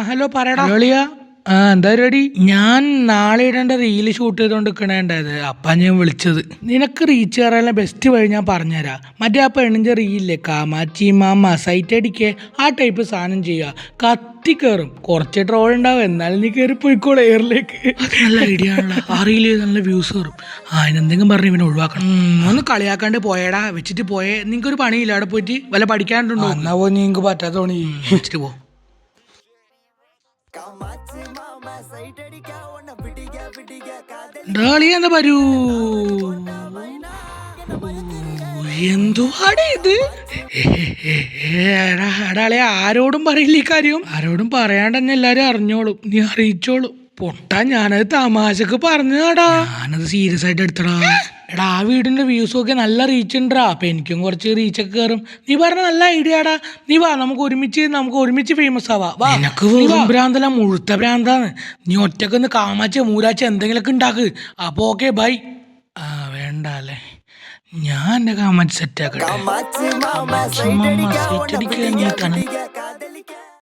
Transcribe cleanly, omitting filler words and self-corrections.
Hello പറയടാ റോളിയ. എന്താ പരിപാടി? ഞാൻ നാളെ ഇടേണ്ട റീല് ഷൂട്ട് ചെയ്തോണ്ടിരിക്കണേണ്ടത് അപ്പാ ഞാൻ വിളിച്ചത്. നിനക്ക് റീച്ച് കയറാനുള്ള ബെസ്റ്റ് വഴി ഞാൻ പറഞ്ഞുതരാം. മറ്റേ ആ പെണ്ണിൻ്റെ റീലില്ലേ, കാമാച്ചി മാമ സൈറ്റ് അടിക്കേ, ആ ടൈപ്പ് സാധനം ചെയ്യുക. കത്തി കയറും, കുറച്ച് ട്രോൾ ഉണ്ടാവും, എന്നാലും നീ കയറി പോയിക്കോളെ എയറിലേക്ക്. അത് നല്ല ഐഡിയ ആണല്ലോ. ആ റീല് നല്ല വ്യൂസ് കയറും. അതിനെന്തെങ്കിലും പറഞ്ഞ് ഇവനെ ഒഴിവാക്കണം. ഒന്ന് കളിയാക്കാണ്ട് പോയടാ, വെച്ചിട്ട് പോയേ. നിങ്ങൾക്കൊരു പണിയില്ല, അവിടെ പോയിട്ട് വല്ല പഠിക്കാണ്ടുണ്ടോ? എന്നാ പോ, നിങ്ങൾക്ക് പറ്റാത്ത പണി വെച്ചിട്ട് പോ. എന്താ വരൂ, എന്തുവാടേ ഇത്? എടാളെ ആരോടും പറയില്ല ഈ കാര്യം. ആരോടും പറയാണ്ട് തന്നെ എല്ലാരും അറിഞ്ഞോളും, നീ അറിയിച്ചോളും. പൊട്ടാ, ഞാനത് തമാശക്ക് പറഞ്ഞതാടാ, ഞാനത് സീരിയസ് ആയിട്ട് എടുത്തടാ. എടാ, ആ വീടിന്റെ വ്യൂസും ഒക്കെ നല്ല റീച്ച് ഉണ്ടാ, അപ്പൊ എനിക്കും കുറച്ച് റീച്ചൊക്കെ കയറും. നീ പറഞ്ഞ നല്ല ഐഡിയ ആടാ. നീ വാ, നമുക്ക് ഒരുമിച്ച് ഫേമസ് ആവാ. വാ, നിനക്ക് ഭ്രാന്തല്ല, മുഴുത്ത ഭ്രാന്താണ്. നീ ഒറ്റക്കൊന്ന് കാമാച്ച മൂരാച്ച എന്തെങ്കിലുമൊക്കെ ഉണ്ടാക്ക്. അപ്പൊ ഓക്കെ ബൈ. വേണ്ട അല്ലേ, ഞാൻ എന്റെ കാമാച്ച് സെറ്റ് ആക്കട്ടെ.